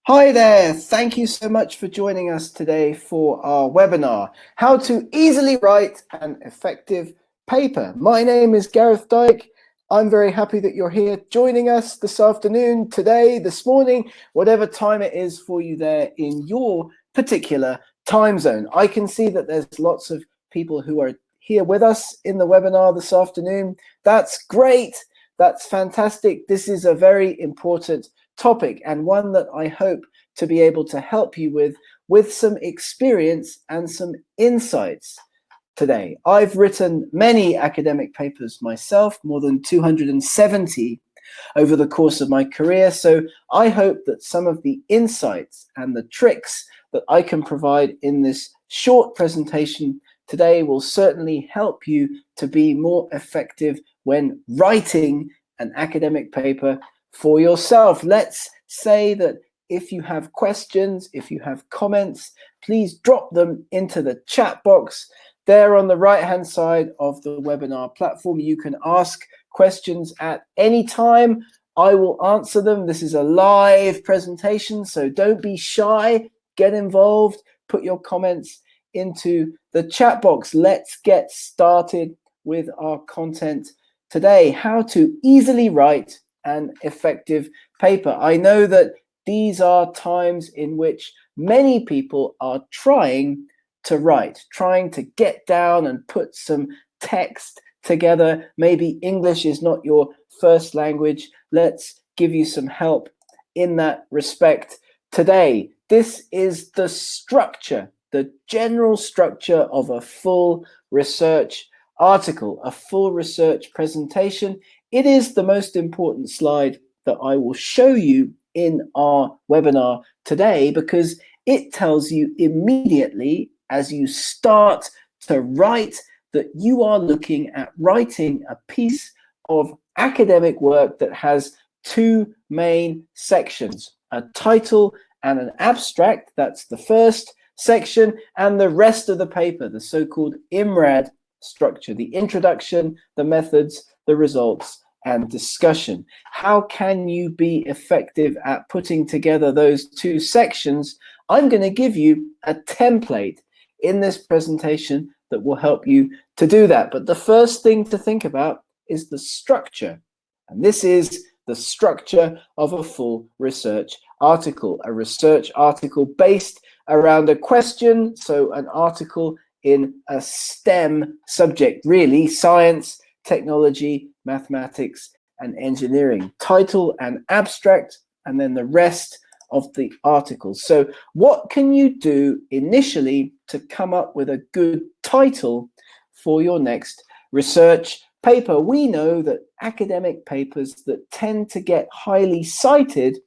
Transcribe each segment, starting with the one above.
Hi there, thank you so much for joining us today for our webinar, How to Easily Write an Effective Paper. My name is Gareth Dyke. I'm very happy that you're here joining us this afternoon, today, this morning, whatever time it is for you there in your particular time zone. I can see that there's lots of people who are here with us in the webinar this afternoon. That's great, that's fantastic. This is a very important topic and one that I hope to be able to help you with some experience and some insights today. I've written many academic papers myself, more than 270 over the course of my career, so I hope that some of the insights and the tricks that I can provide in this short presentation today will certainly help you to be more effective when writing an academic paper for yourself. Let's say that if you have questions, if you have comments, please drop them into the chat box there on the right-hand side of the webinar platform. You can ask questions at any time. I will answer them. This is a live presentation, so don't be shy. Get involved. Put your comments into the chat box. Let's get started with our content today. How to easily write an effective paper. I know that these are times in which many people are trying to write, trying to get down and put some text together. Maybe English is not your first language. Let's give you some help in that respect today. This is the structure, the general structure of a full research article, a full research presentation. It is the most important slide that I will show you in our webinar today because it tells you immediately as you start to write that you are looking at writing a piece of academic work that has two main sections, a title and an abstract. That's the first section, and the rest of the paper, the so-called IMRAD structure, the introduction, the methods, the results, and discussion. How can you be effective at putting together those two sections? I'm going to give you a template in this presentation that will help you to do that. But the first thing to think about is the structure. And this is the structure of a full research article, a research article based around a question, so an article in a STEM subject, really, science, technology, mathematics, and engineering. Title and abstract, and then the rest of the article. So what can you do initially to come up with a good title for your next research paper? We know that academic papers that tend to get highly cited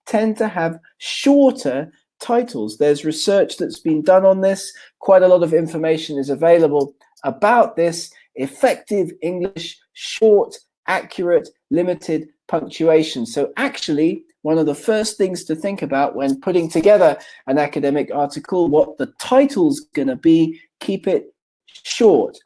tend to have shorter titles. There's research that's been done on this. Quite a lot of information is available about this. Effective English, short, accurate, limited punctuation. So actually, one of the first things to think about when putting together an academic article, what the title's going to be, keep it short.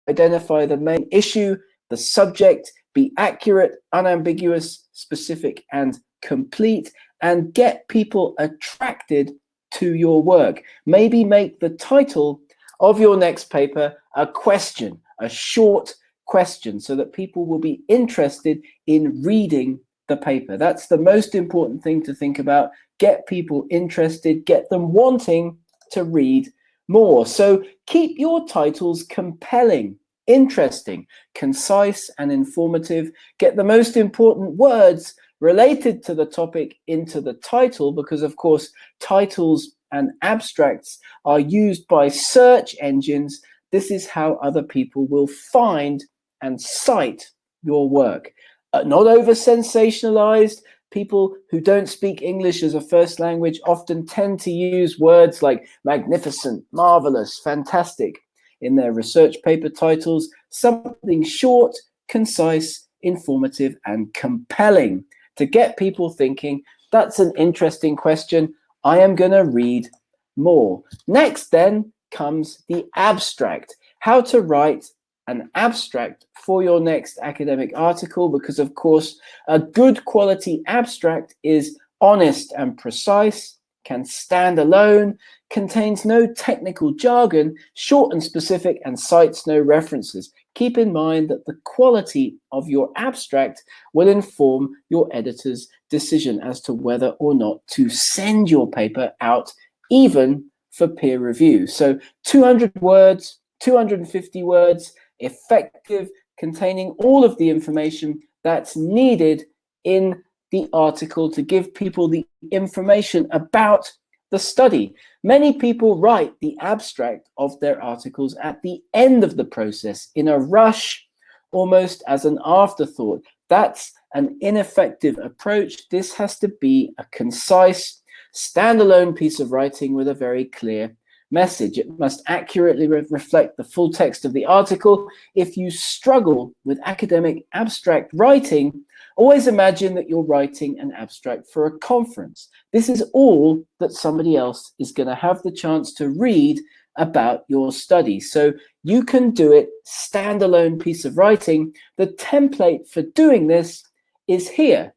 Identify the main issue, the subject, be accurate, unambiguous, specific, and complete, and get people attracted to your work. Maybe make the title of your next paper a question, a short question, so that people will be interested in reading the paper. That's the most important thing to think about. Get people interested, get them wanting to read more. So keep your titles compelling, interesting, concise, and informative. Get the most important words related to the topic into the title, because of course titles and abstracts are used by search engines. This is how other people will find and cite your work. Not over sensationalized. People who don't speak English as a first language often tend to use words like magnificent, marvelous, fantastic in their research paper titles. Something short, concise, informative, and compelling to get people thinking, that's an interesting question. I am going to read more. Next then comes the abstract. How to write an abstract for your next academic article, because of course a good quality abstract is honest and precise, can stand alone, contains no technical jargon, short and specific, and cites no references. Keep in mind that the quality of your abstract will inform your editor's decision as to whether or not to send your paper out, even for peer review. So 200 words, 250 words, effective, containing all of the information that's needed in the article to give people the information about the study. Many people write the abstract of their articles at the end of the process in a rush, almost as an afterthought. That's an ineffective approach. This has to be a concise, standalone piece of writing with a very clear message. It must accurately reflect the full text of the article. If you struggle with academic abstract writing, always imagine that you're writing an abstract for a conference. This is all that somebody else is going to have the chance to read about your study. So you can do it standalone piece of writing. The template for doing this is here,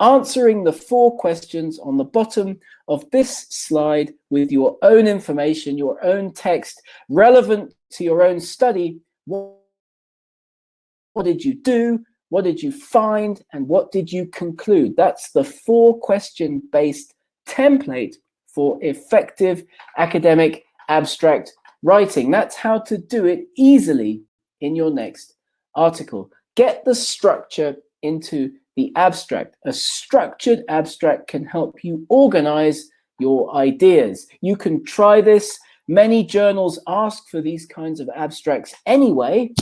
answering the 4 questions on the bottom of this slide with your own information, your own text, relevant to your own study. What did you do? What did you find? And what did you conclude? That's the 4-question-based template for effective academic abstract writing. That's how to do it easily in your next article. Get the structure into the abstract. A structured abstract can help you organize your ideas. You can try this. Many journals ask for these kinds of abstracts anyway.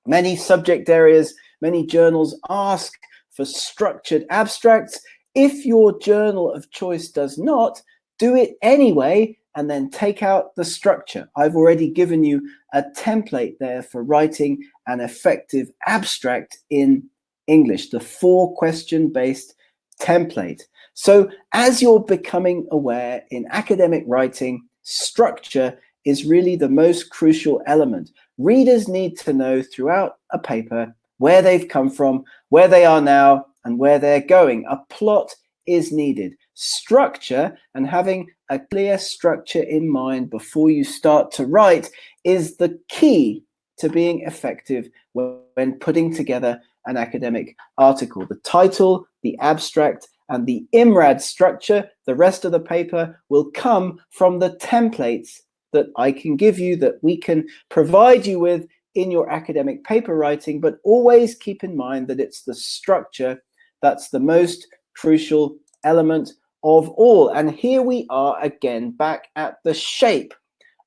Many subject areas, many journals ask for structured abstracts. If your journal of choice does not, do it anyway and then take out the structure. I've already given you a template there for writing an effective abstract in English, the 4-question-based template. So as you're becoming aware, in academic writing, structure is really the most crucial element. Readers need to know throughout a paper where they've come from, where they are now, and where they're going. A plot is needed. Structure, and having a clear structure in mind before you start to write, is the key to being effective when putting together an academic article. The title, the abstract, and the IMRAD structure, the rest of the paper, will come from the templates that I can give you, that we can provide you with in your academic paper writing. But always keep in mind that it's the structure that's the most crucial element of all. And here we are again, back at the shape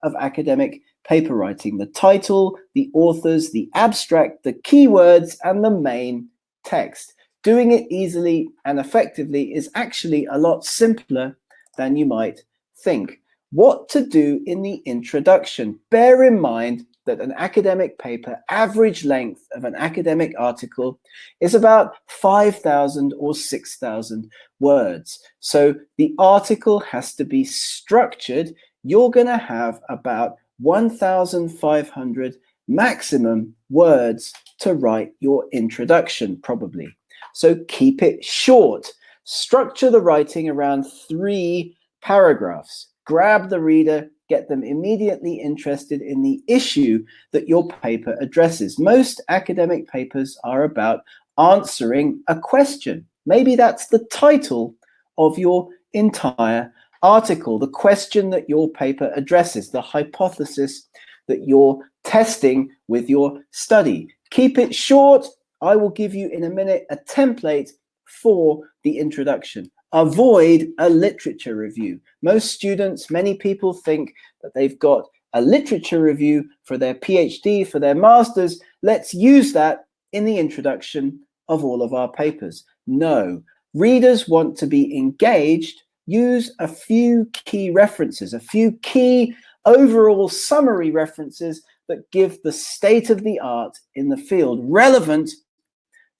of academic paper writing: the title, the authors, the abstract, the keywords, and the main text. Doing it easily and effectively is actually a lot simpler than you might think. What to do in the introduction? Bear in mind that an academic paper, average length of an academic article, is about 5,000 or 6,000 words. So the article has to be structured. You're going to have about 1,500 maximum words to write your introduction, probably. So keep it short. Structure the writing around 3 paragraphs. Grab the reader, get them immediately interested in the issue that your paper addresses. Most academic papers are about answering a question. Maybe that's the title of your entire article, the question that your paper addresses, the hypothesis that you're testing with your study. Keep it short. I will give you in a minute a template for the introduction. Avoid a literature review. Most students, many people think that they've got a literature review for their PhD, for their masters. Let's use that in the introduction of all of our papers. No, readers want to be engaged. Use a few key references, a few key overall summary references that give the state of the art in the field, relevant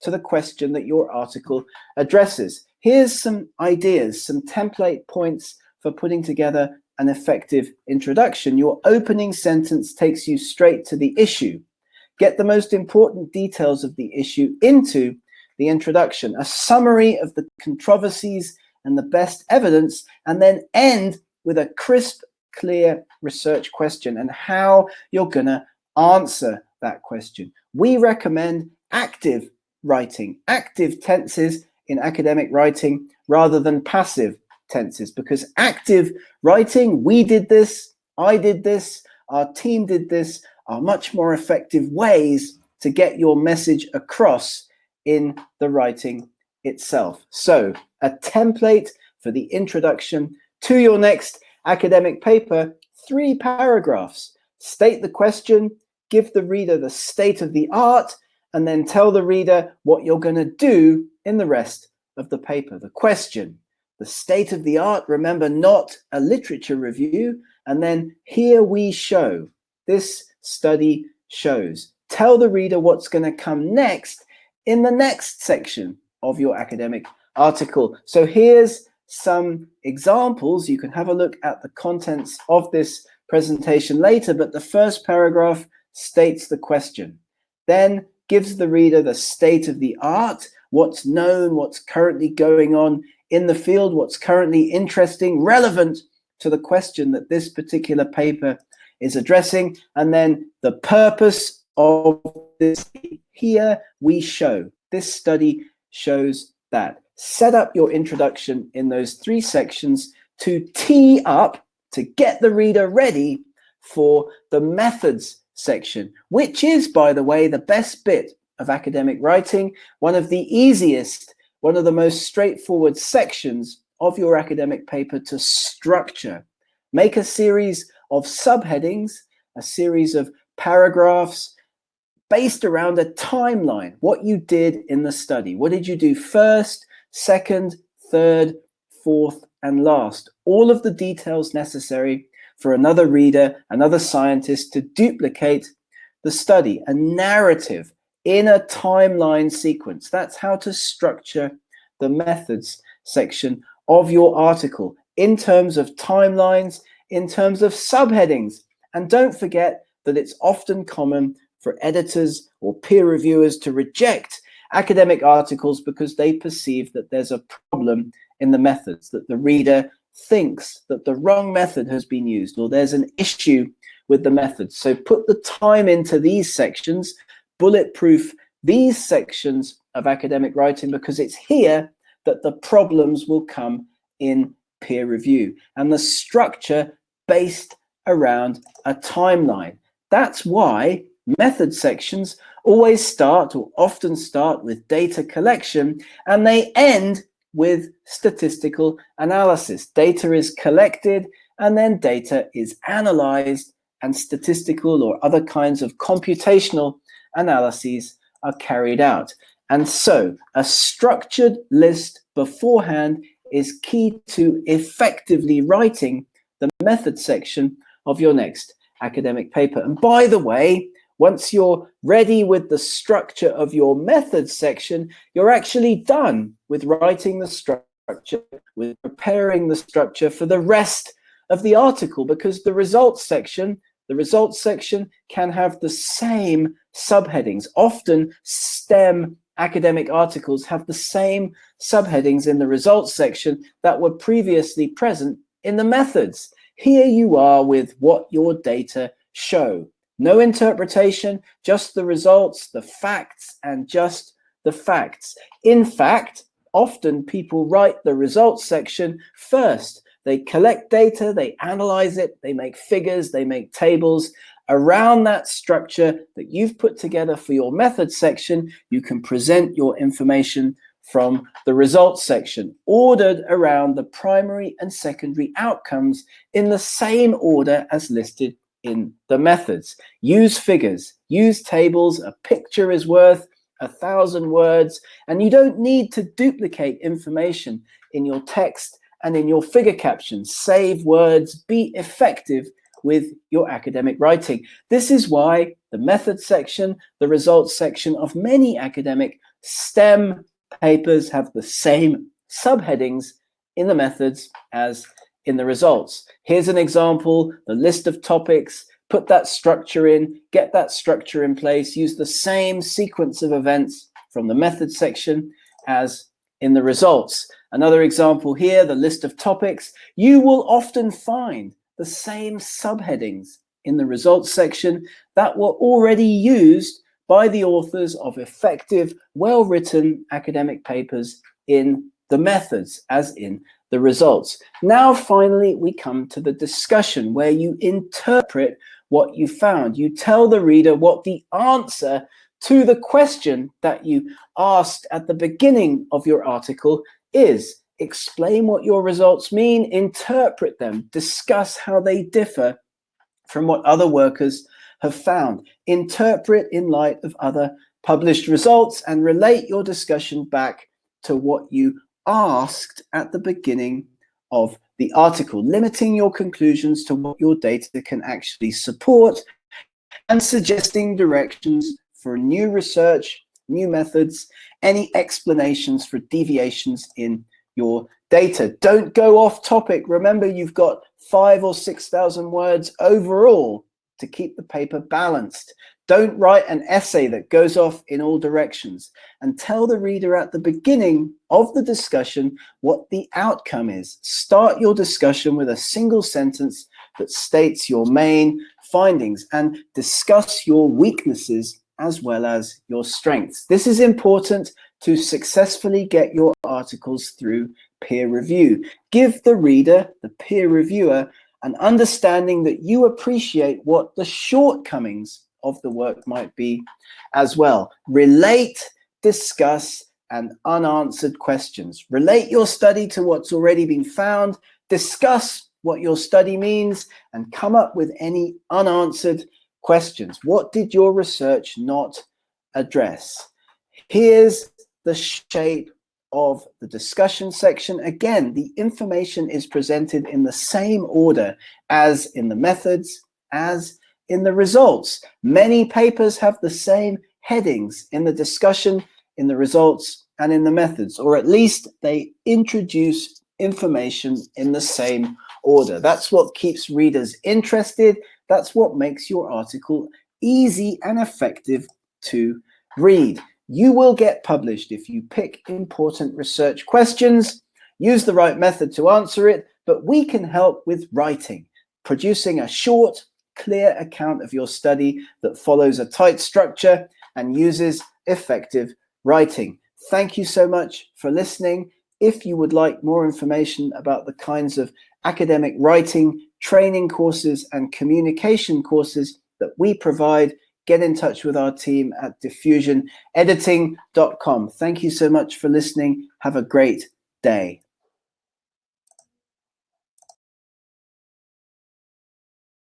to the question that your article addresses. Here's some ideas, some template points for putting together an effective introduction. Your opening sentence takes you straight to the issue. Get the most important details of the issue into the introduction. A summary of the controversies and the best evidence, and then end with a crisp, clear research question and how you're going to answer that question. We recommend active writing, active tenses in academic writing rather than passive tenses, because active writing, we did this, I did this, our team did this, are much more effective ways to get your message across in the writing itself. So a template for the introduction to your next academic paper, 3 paragraphs. State the question, give the reader the state of the art, and then tell the reader what you're going to do in the rest of the paper. The question, the state of the art, remember, not a literature review, and then here we show, this study shows. Tell the reader what's going to come next in the next section of your academic article. So here's some examples. You can have a look at the contents of this presentation later, but the first paragraph states the question, then gives the reader the state of the art, what's known, what's currently going on in the field, what's currently interesting, relevant to the question that this particular paper is addressing, and then the purpose of this. Here we show, this study shows that. Set up your introduction in those 3 sections to tee up, to get the reader ready for the methods section, which is, by the way, the best bit of academic writing, one of the easiest, one of the most straightforward sections of your academic paper to structure. Make a series of subheadings, a series of paragraphs based around a timeline, what you did in the study. What did you do first, second, third, fourth, and last? All of the details necessary for another reader, another scientist to duplicate the study, a narrative in a timeline sequence. That's how to structure the methods section of your article in terms of timelines, in terms of subheadings. And don't forget that it's often common for editors or peer reviewers to reject academic articles because they perceive that there's a problem in the methods, that the reader thinks that the wrong method has been used, or there's an issue with the methods. So put the time into these sections, bulletproof these sections of academic writing, because it's here that the problems will come in peer review, and the structure based around a timeline. That's why method sections always start, or often start, with data collection, and they end with statistical analysis. Data is collected, and then data is analyzed, and statistical or other kinds of computational analyses are carried out. And so a structured list beforehand is key to effectively writing the method section of your next academic paper. And by the way, once you're ready with the structure of your methods section, you're actually done with writing the structure, with preparing the structure for the rest of the article, because the results section can have the same subheadings. Often STEM academic articles have the same subheadings in the results section that were previously present in the methods. Here you are with what your data show. No interpretation, just the results, the facts, and just the facts. In fact, often people write the results section first. They collect data, they analyze it, they make figures, they make tables. Around that structure that you've put together for your method section, you can present your information from the results section, ordered around the primary and secondary outcomes in the same order as listed in the methods. Use figures, use tables. A picture is worth 1,000 words, and you don't need to duplicate information in your text and in your figure captions. Save words, be effective with your academic writing. This is why the method section, the results section of many academic STEM papers have the same subheadings in the methods as in the results. Here's an example, the list of topics. Put that structure in, get that structure in place, use the same sequence of events from the method section as in the results. Another example here, the list of topics. You will often find the same subheadings in the results section that were already used by the authors of effective, well-written academic papers in the methods, as in the results. Now, finally, we come to the discussion where you interpret what you found. You tell the reader what the answer to the question that you asked at the beginning of your article is. Explain what your results mean, interpret them, discuss how they differ from what other workers have found, interpret in light of other published results, and relate your discussion back to what you asked at the beginning of the article, limiting your conclusions to what your data can actually support and suggesting directions for new research, new methods, any explanations for deviations in your data. Don't go off topic. Remember, you've got 5,000 or 6,000 words overall to keep the paper balanced. Don't write an essay that goes off in all directions, and tell the reader at the beginning of the discussion what the outcome is. Start your discussion with a single sentence that states your main findings and discuss your weaknesses as well as your strengths. This is important to successfully get your articles through peer review. Give the reader, the peer reviewer, an understanding that you appreciate what the shortcomings of the work might be as well. Relate, discuss, and unanswered questions. Relate your study to what's already been found, discuss what your study means, and come up with any unanswered questions. What did your research not address? Here's the shape of the discussion section. Again, the information is presented in the same order as in the methods, as in the results. Many papers have the same headings in the discussion, in the results, and in the methods, or at least they introduce information in the same order. That's what keeps readers interested. That's what makes your article easy and effective to read. You will get published if you pick important research questions, use the right method to answer it, but we can help with writing, producing a short, clear account of your study that follows a tight structure and uses effective writing. Thank you so much for listening. If you would like more information about the kinds of academic writing, training courses, and communication courses that we provide, get in touch with our team at diffusionediting.com. Thank you so much for listening. Have a great day.